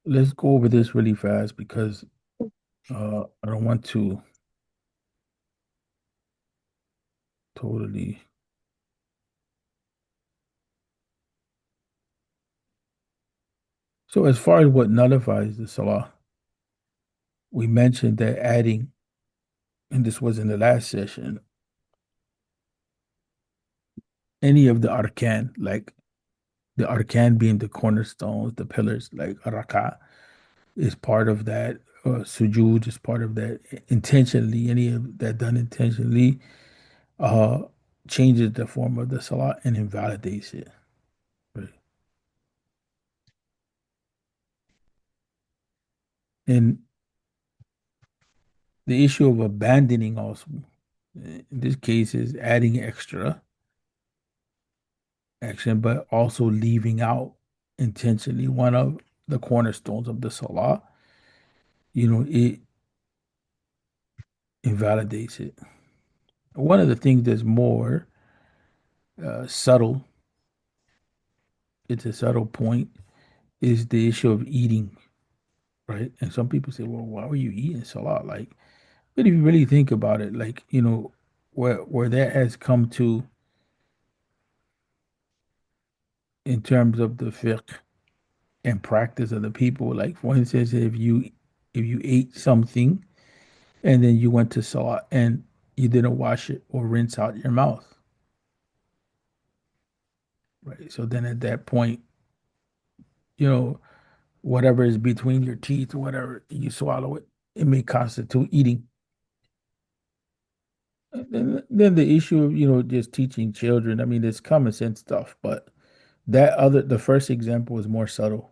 let's go over this really fast because I don't want to totally. So as far as what nullifies the Salah, we mentioned that adding, and this was in the last session, any of the arkan, like the arkan being the cornerstones, the pillars, like raka is part of that. Sujud is part of that intentionally. Any of that done intentionally uh changes the form of the salah and invalidates it. Right. And the issue of abandoning also, in this case, is adding extra action, but also leaving out intentionally one of the cornerstones of the salah. It invalidates it. One of the things that's more subtle, it's a subtle point, is the issue of eating, right? And some people say, well, why were you eating salah? Like, but if you really think about it, like, where that has come to in terms of the fiqh and practice of the people, like for instance, if you ate something and then you went to salah and you didn't wash it or rinse out your mouth, right? So then at that point, you know, whatever is between your teeth, whatever you swallow it, it may constitute eating. And then the issue of, just teaching children, I mean, it's common sense stuff, but the first example is more subtle,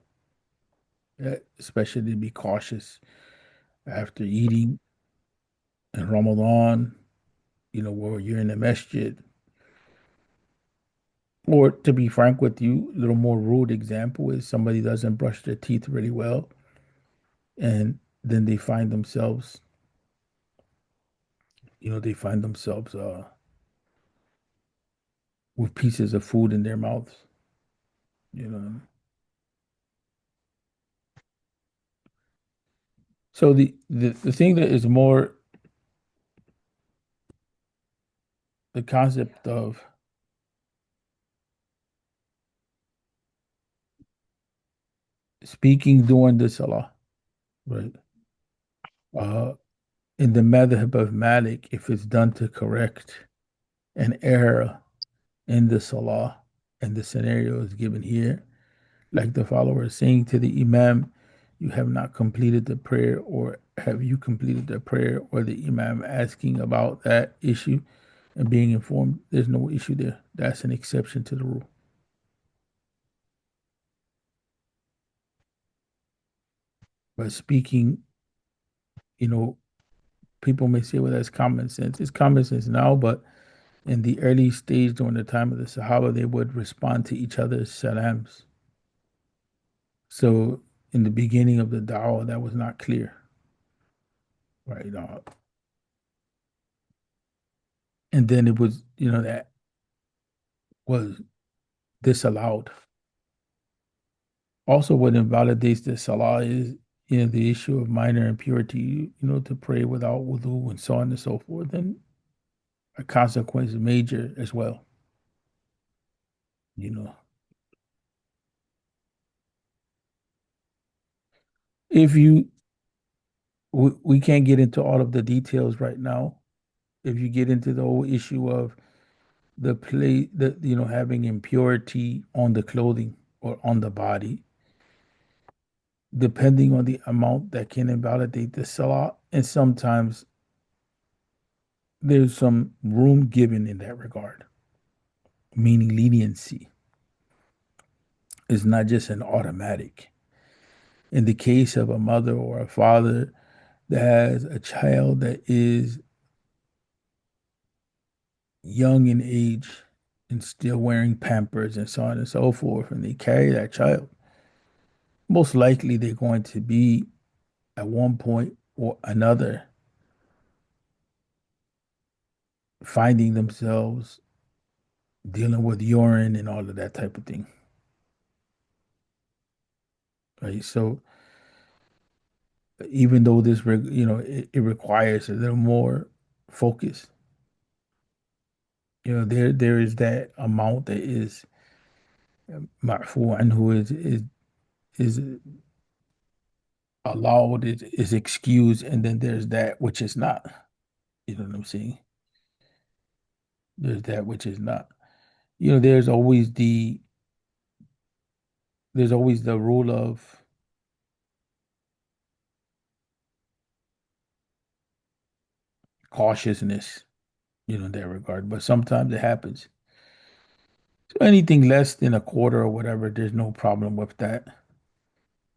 especially to be cautious after eating in Ramadan, where you're in the masjid. Or to be frank with you, a little more rude example is somebody doesn't brush their teeth really well, and then they find themselves with pieces of food in their mouths, you know. So the thing that is more the concept of speaking during the salah, right? Uh, in the madhab of Malik, if it's done to correct an error in the salah, and the scenario is given here, like the follower is saying to the imam, you have not completed the prayer, or have you completed the prayer, or the imam asking about that issue and being informed, there's no issue there. That's an exception to the rule. But speaking, you know, people may say, well, that's common sense. It's common sense now, but in the early stage during the time of the Sahaba, they would respond to each other's salams. So in the beginning of the da'wah, that was not clear, right? And then it was, that was disallowed. Also, what invalidates the salah is, the issue of minor impurity, to pray without wudu and so on and so forth, and a consequence major as well, you know. If you, we can't get into all of the details right now. If you get into the whole issue of having impurity on the clothing or on the body, depending on the amount that can invalidate the salah, and sometimes there's some room given in that regard, meaning leniency. It's not just an automatic. In the case of a mother or a father that has a child that is young in age and still wearing Pampers and so on and so forth, and they carry that child, most likely they're going to be at one point or another finding themselves dealing with urine and all of that type of thing, right? So even though it requires a little more focus. There is that amount that is and who is allowed, is excused, and then there's that which is not. You know what I'm saying? There's that which is not. You know, there's always the rule of cautiousness, in that regard. But sometimes it happens. So anything less than a quarter or whatever, there's no problem with that.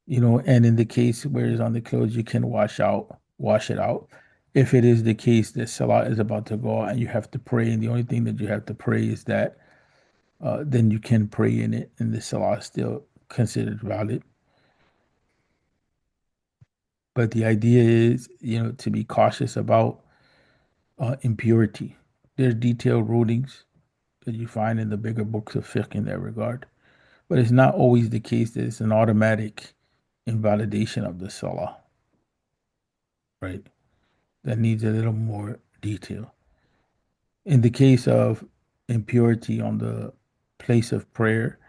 And in the case where it's on the clothes, you can wash it out. If it is the case that Salah is about to go out and you have to pray, and the only thing that you have to pray is that, then you can pray in it, and the Salah is still considered valid. But the idea is, to be cautious about impurity. There's detailed rulings that you find in the bigger books of fiqh in that regard. But it's not always the case that it's an automatic invalidation of the Salah, right? That needs a little more detail. In the case of impurity on the place of prayer,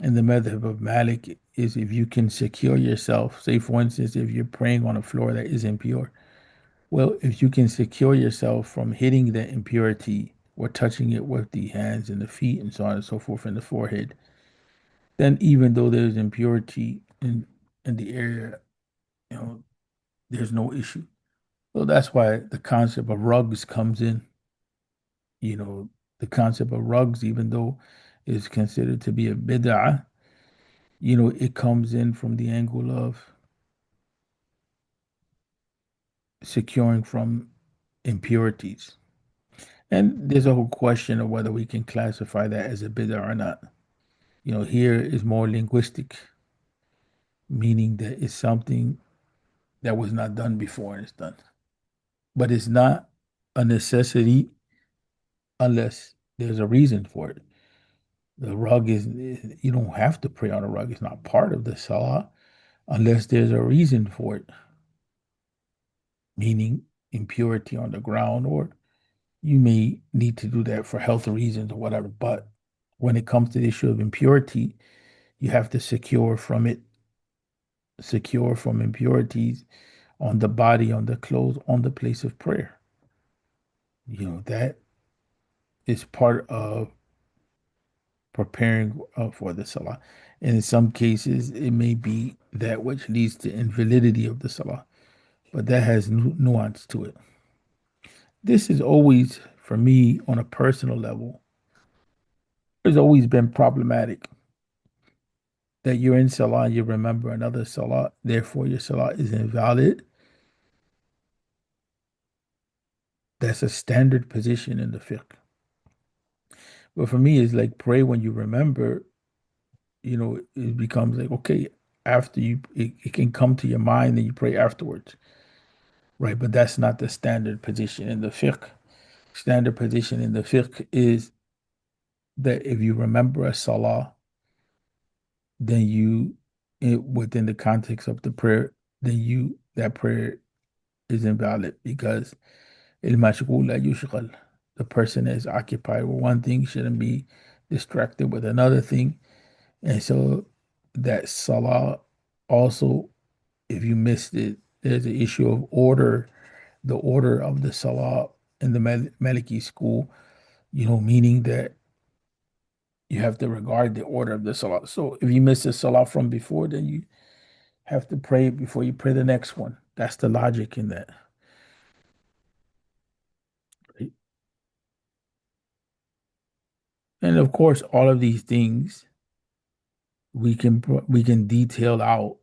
in the madhab of Malik, is if you can secure yourself, say for instance, if you're praying on a floor that is impure, well, if you can secure yourself from hitting the impurity or touching it with the hands and the feet and so on and so forth in the forehead, then even though there's impurity in the area, you know, there's no issue. So that's why the concept of rugs comes in. You know, the concept of rugs, even though is considered to be a bid'ah, it comes in from the angle of securing from impurities. And there's a whole question of whether we can classify that as a bid'ah or not. Here is more linguistic, meaning that it's something that was not done before and it's done. But it's not a necessity unless there's a reason for it. The rug you don't have to pray on a rug. It's not part of the salah unless there's a reason for it, meaning impurity on the ground, or you may need to do that for health reasons or whatever. But when it comes to the issue of impurity, you have to secure from impurities on the body, on the clothes, on the place of prayer. That is part of preparing for the salah. And in some cases, it may be that which leads to invalidity of the salah, but that has nuance to it. This is always, for me, on a personal level, has always been problematic that you're in salah and you remember another salah, therefore your salah is invalid. That's a standard position in the fiqh. But for me, it's like pray when you remember, it becomes like, okay, after it can come to your mind and you pray afterwards, right? But that's not the standard position in the fiqh. Standard position in the fiqh is that if you remember a salah, then within the context of the prayer, then that prayer is invalid because المشغول لا يشغل. The person is occupied with one thing shouldn't be distracted with another thing. And so that salah also, if you missed it, there's an issue of order, the order of the salah in the Maliki school, meaning that you have to regard the order of the salah. So if you miss the salah from before, then you have to pray before you pray the next one. That's the logic in that. Right? And of course, all of these things we can detail out,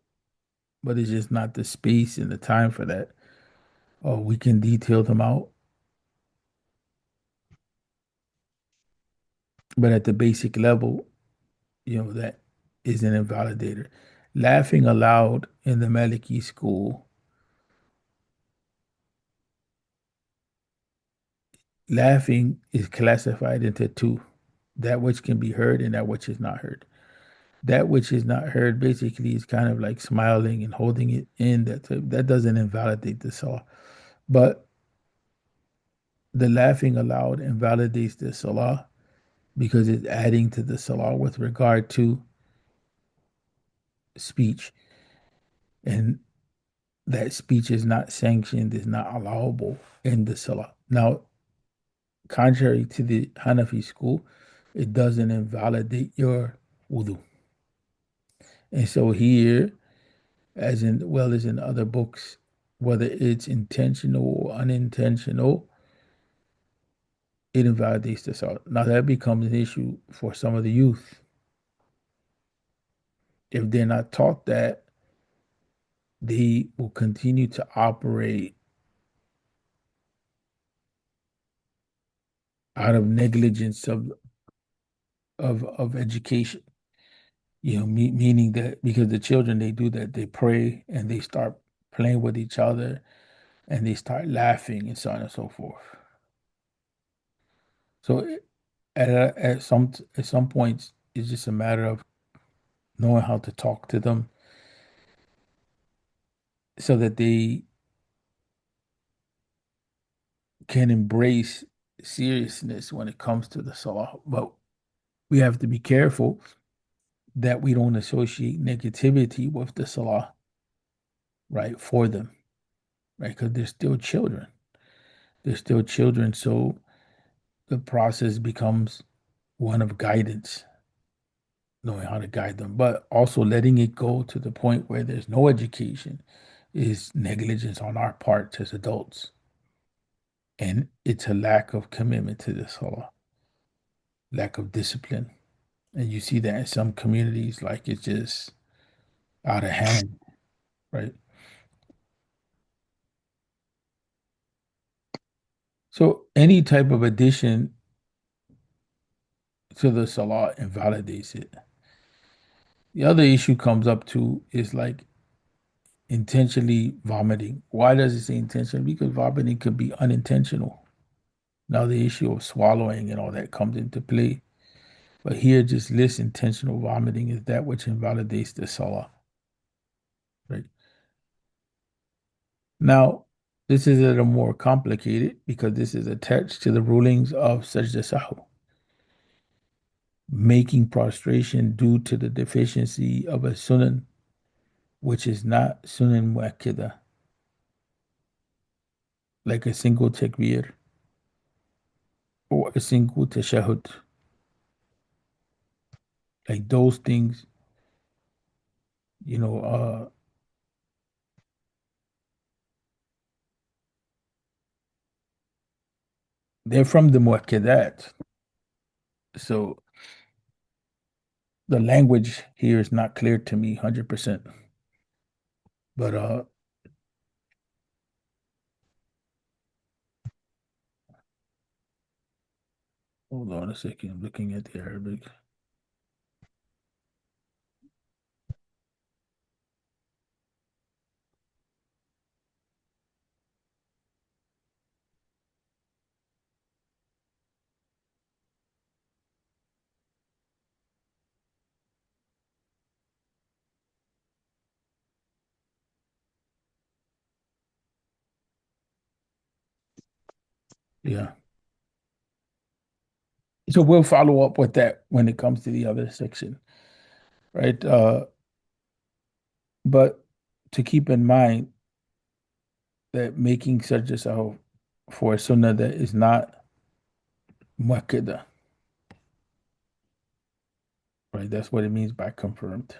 but it's just not the space and the time for that. We can detail them out, but at the basic level, that is an invalidator. Laughing aloud in the Maliki school, laughing is classified into two, that which can be heard and that which is not heard. That which is not heard basically is kind of like smiling and holding it in. That doesn't invalidate the salah. But the laughing aloud invalidates the salah because it's adding to the salah with regard to speech. And that speech is not sanctioned, is not allowable in the salah. Now, contrary to the Hanafi school, it doesn't invalidate your wudu. And so here, as in well as in other books, whether it's intentional or unintentional, it invalidates the salah. Now that becomes an issue for some of the youth. If they're not taught that, they will continue to operate out of negligence of education. Meaning that because the children they do that, they pray and they start playing with each other and they start laughing and so on and so forth. So at some points, it's just a matter of knowing how to talk to them so that they can embrace seriousness when it comes to the salah. But we have to be careful that we don't associate negativity with the salah, right, for them, right? Because they're still children. They're still children. So the process becomes one of guidance, knowing how to guide them, but also letting it go to the point where there's no education is negligence on our part as adults. And it's a lack of commitment to the salah, lack of discipline. And you see that in some communities, like it's just out of hand, right? So any type of addition to the salah invalidates it. The other issue comes up too is like intentionally vomiting. Why does it say intentional? Because vomiting could be unintentional. Now the issue of swallowing and all that comes into play. But here just lists intentional vomiting is that which invalidates the salah. Right. Now, this is a little more complicated because this is attached to the rulings of sajda sahu, making prostration due to the deficiency of a sunan, which is not sunan muakkida, like a single takbir or a single tashahud. Like those things, you know, they're from the muakkadat. So the language here is not clear to me 100%. But hold on a second. I'm looking at the Arabic. Yeah. So we'll follow up with that when it comes to the other section, right? But to keep in mind that making such a sahur for a sunnah that is not muakkada, right? That's what it means by confirmed.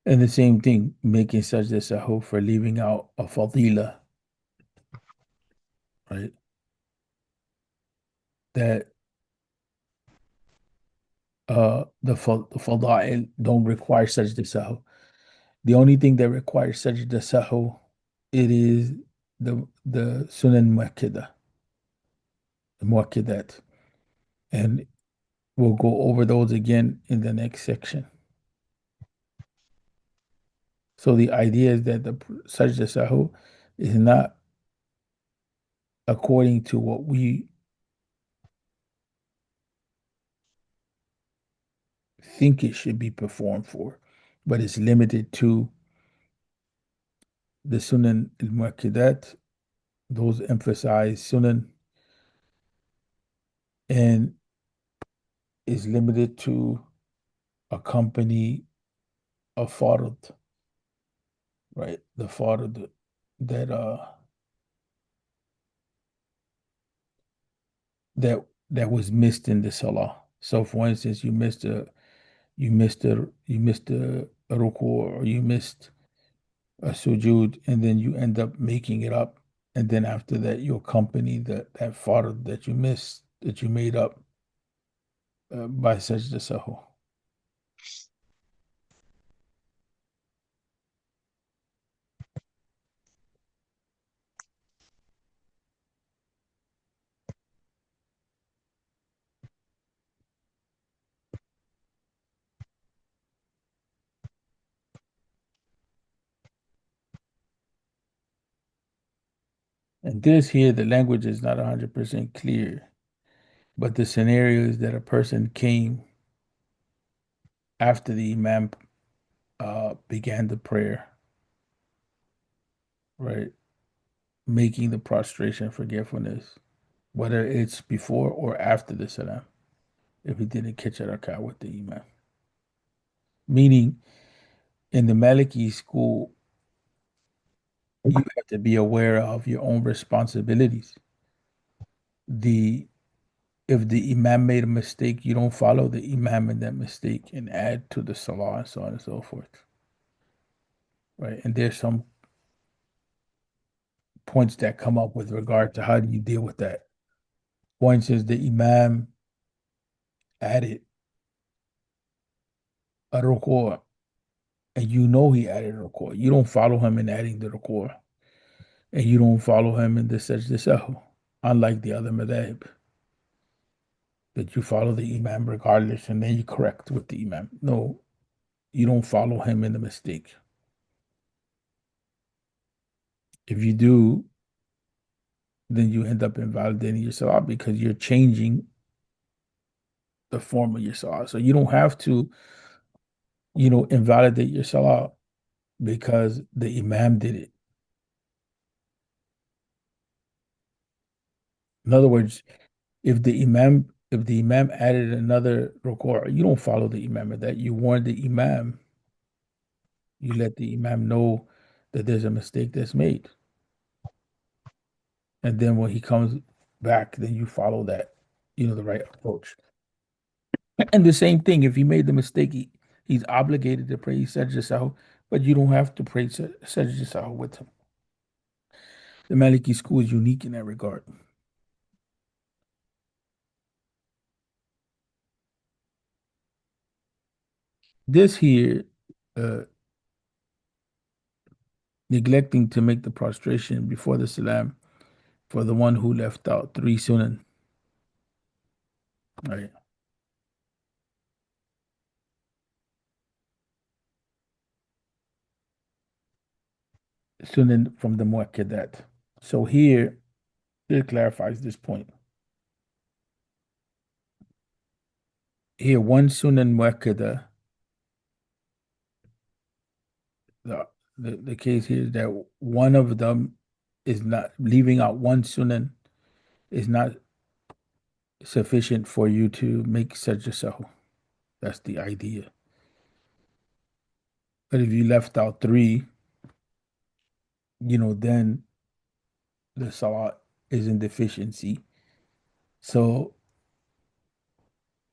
And the same thing, making such a sahur for leaving out a fadila, right? That the fada'il don't require such the sahur. The only thing that requires such the sahur, it is the sunan muakkada, the muakkadat. And we'll go over those again in the next section. So the idea is that the sajda sahu is not according to what we think it should be performed for, but it's limited to the Sunan al-Muakkidat. Those emphasize Sunan and is limited to a company of Fard, right? The Fard that that was missed in the Salah. So for instance, you missed a ruku or you missed a sujud, and then you end up making it up. And then after that, you accompany that fard that you missed, that you made up by sajda sahu. And this here, the language is not 100% clear, but the scenario is that a person came after the imam began the prayer, right? Making the prostration forgetfulness, whether it's before or after the salam, if he didn't catch a rak'ah with the imam. Meaning, in the Maliki school, you have to be aware of your own responsibilities. The If the imam made a mistake, you don't follow the imam in that mistake and add to the salah and so on and so forth, right? And there's some points that come up with regard to how do you deal with that. For instance, the imam added a ruku' and you know he added a ruku'. You don't follow him in adding the ruku', and you don't follow him in the sajda sahu, unlike the other madhab, that you follow the imam regardless and then you correct with the imam. No, you don't follow him in the mistake. If you do, then you end up invalidating your salah because you're changing the form of your salah. So you don't have to, invalidate your salah because the imam did it. In other words, if the imam added another ruku', you don't follow the imam at that. You warn the imam. You let the imam know that there's a mistake that's made. And then when he comes back, then you follow that, the right approach. And the same thing, if he made the mistake, he's obligated to pray Sajda Sahu, but you don't have to pray Sajda Sahu with him. The Maliki school is unique in that regard. This here, uh, neglecting to make the prostration before the salam for the one who left out three sunan, right? Sunan from the muakkadat. So here, it clarifies this point. Here, one sunan muakkada, the case here is that one of them is not leaving out one sunan is not sufficient for you to make sajda sahu. That's the idea. But if you left out three, then the salah is in deficiency. So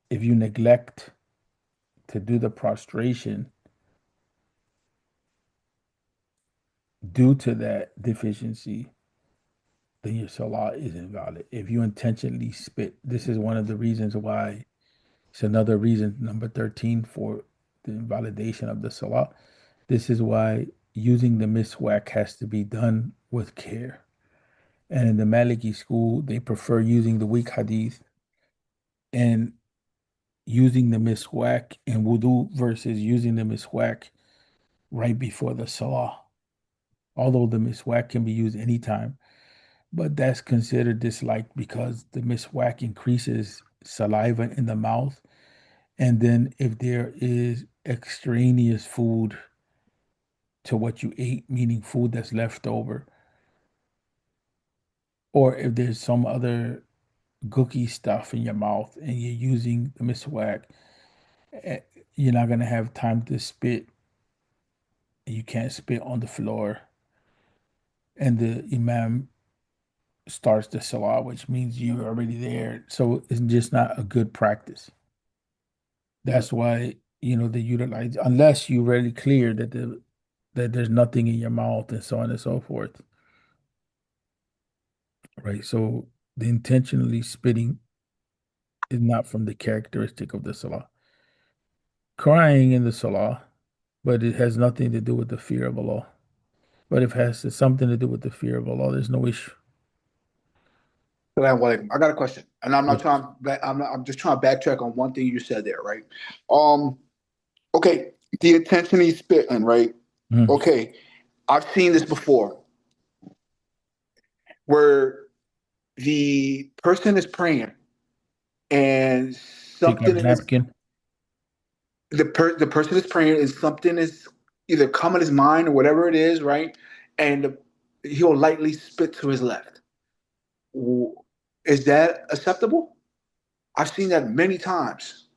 if you neglect to do the prostration due to that deficiency, then your salah is invalid. If you intentionally spit, this is one of the reasons why. It's another reason, number 13, for the invalidation of the salah. This is why using the miswak has to be done with care. And in the Maliki school, they prefer using the weak hadith and using the miswak in wudu versus using the miswak right before the salah. Although the miswak can be used anytime, but that's considered disliked because the miswak increases saliva in the mouth And then if there is extraneous food to what you ate, meaning food that's left over, or if there's some other gooky stuff in your mouth and you're using the miswak, eh, you're not gonna have time to spit. You can't spit on the floor, and the imam starts the salah, which means you're already there. So it's just not a good practice. That's why, they utilize, unless you're really clear that there's nothing in your mouth and so on and so forth, right? So the intentionally spitting is not from the characteristic of the salah. Crying in the salah, but it has nothing to do with the fear of Allah. But if it has something to do with the fear of Allah, there's no issue. I got a question, and I'm not Which, trying. I'm just trying to backtrack on one thing you said there, right? Um. Okay. The intentionally spitting, right? mm, Okay. I've seen this before, where the person is praying and take out something a in his napkin. the person is praying and something is either come in his mind or whatever it is, right? And he'll lightly spit to his left. Is that acceptable? I've seen that many times.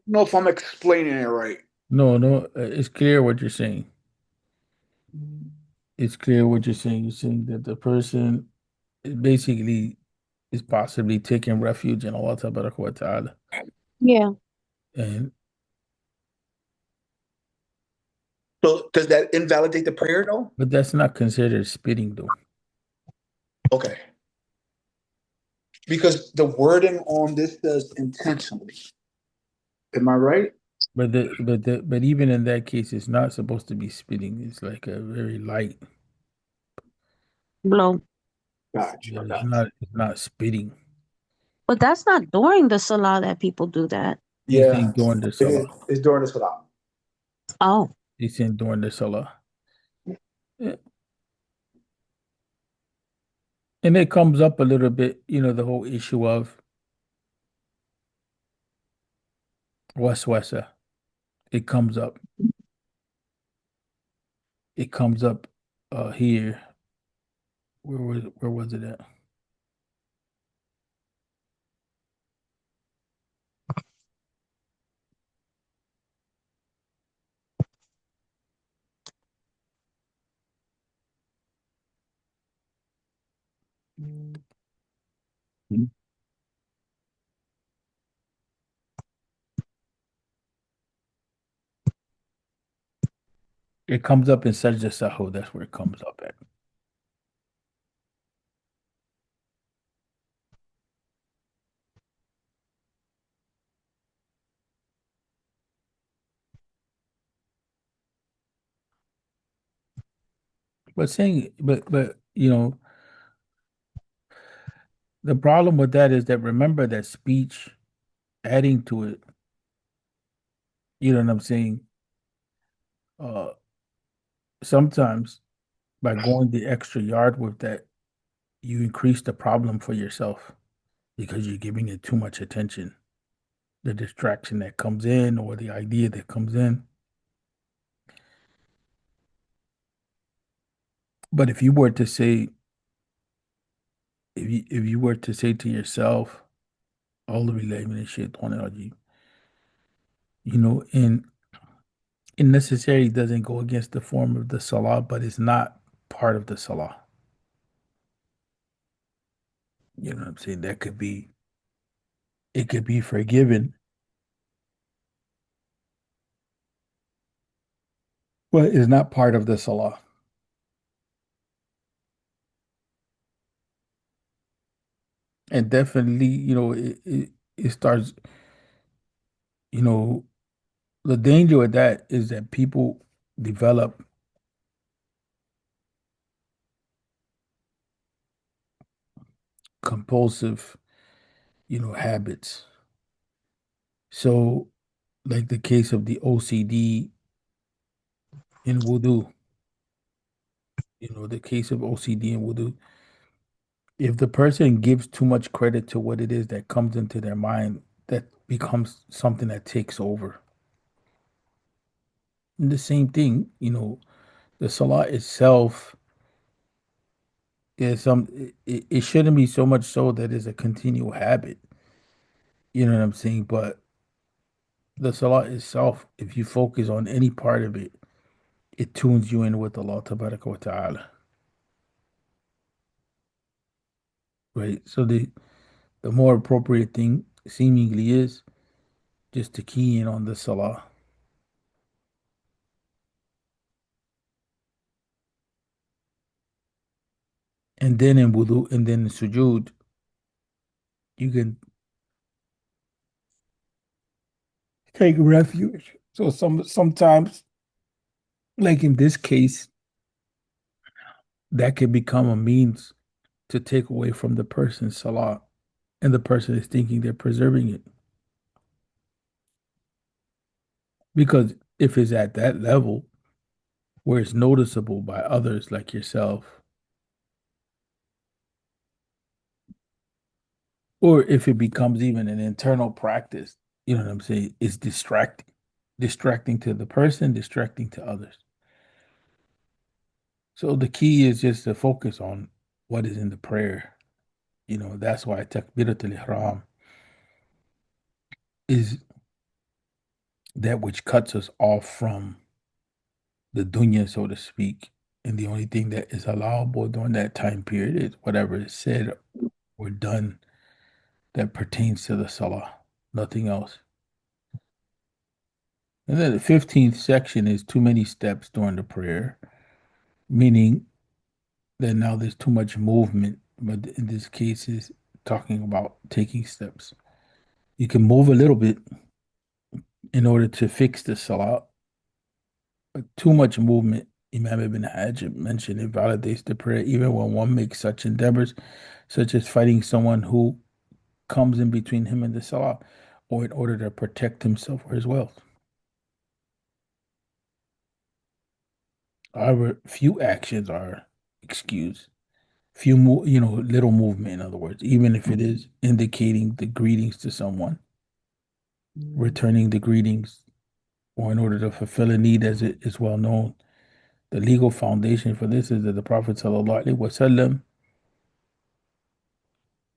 I don't know if I'm explaining it right. No, no, it's clear what you're saying. It's clear what you're saying. You're saying that the person basically is possibly taking refuge in Allah Tabaraka wa Ta'ala. Yeah. And So does that invalidate the prayer though? but that's not considered spitting though. Okay. Because the wording on this says intentionally. Am I right? But even in that case, it's not supposed to be spitting. It's like a very light. Blow. Gotcha. Yeah, Gotcha. it's not spitting. But that's not during the Salah that people do that. He's Yeah, saying during the it is. salah. It's during the salah. Oh, He's saying during the salah. Yeah. And it comes up a little bit, the whole issue of waswasa. It comes up. It comes up here. Where was it at? It comes up in Sajda Sahu. That's where it comes up at. But the problem with that is that remember that speech adding to it, you know what I'm saying? Uh, Sometimes by going the extra yard with that, you increase the problem for yourself because you're giving it too much attention. The distraction that comes in or the idea that comes in. But if you were to say to yourself, all the related shit on it, it necessarily doesn't go against the form of the salah, but it's not part of the salah. You know what I'm saying? It could be forgiven, but it's not part of the salah. And definitely, it starts, you know, the danger with that is that people develop compulsive, habits. So, like the case of the OCD in wudu, the case of OCD in wudu. If the person gives too much credit to what it is that comes into their mind, that becomes something that takes over. And the same thing, the salah itself is it shouldn't be so much so that it's a continual habit. You know what I'm saying? But the salah itself, if you focus on any part of it, it tunes you in with Allah Tabaraka wa Ta'ala. Right? So the more appropriate thing seemingly is just to key in on the salah. And then in wudu and then in sujood, you can take refuge. So sometimes, like in this case, that can become a means to take away from the person's salah, and the person is thinking they're preserving it. Because if it's at that level where it's noticeable by others like yourself, or if it becomes even an internal practice, you know what I'm saying? It's distracting to the person, distracting to others. So the key is just to focus on what is in the prayer. That's why takbiratul ihram is that which cuts us off from the dunya, so to speak. And the only thing that is allowable during that time period is whatever is said or done that pertains to the salah, nothing else. And then the 15th section is too many steps during the prayer, meaning that now there's too much movement. But in this case, is talking about taking steps. You can move a little bit in order to fix the salah, but too much movement, Imam Ibn Hajj mentioned, invalidates the prayer, even when one makes such endeavors, such as fighting someone who comes in between him and the salah, or in order to protect himself or his wealth. However, few actions are excused. Little movement, in other words, even if it is indicating the greetings to someone, returning the greetings, or in order to fulfill a need as it is well known. The legal foundation for this is that the Prophet ﷺ,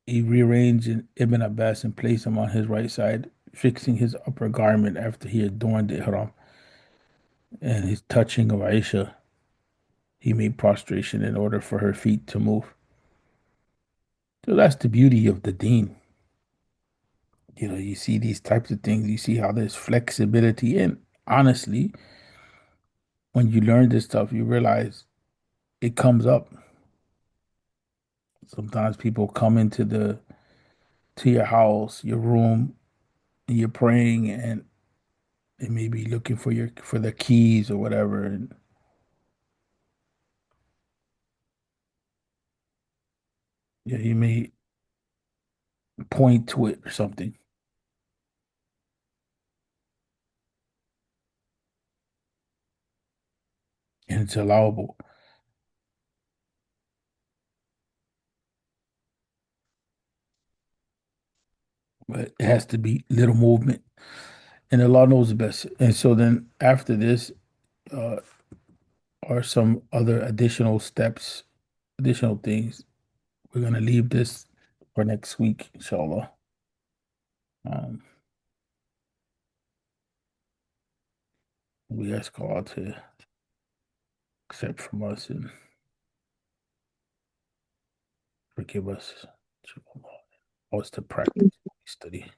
he rearranged Ibn Abbas and placed him on his right side, fixing his upper garment after he adorned the ihram, and his touching of Aisha. He made prostration in order for her feet to move. So that's the beauty of the deen. You see these types of things, you see how there's flexibility. And honestly, when you learn this stuff, you realize it comes up. Sometimes people come into the to your house, your room, and you're praying, and they may be looking for the keys or whatever, and yeah, you may point to it or something, and it's allowable. But it has to be little movement, and Allah knows the best. And so then after this, uh, are some other additional steps, additional things. We're gonna leave this for next week, inshallah. Um, we ask Allah to accept from us and forgive us. Inshallah. Always to practice, study.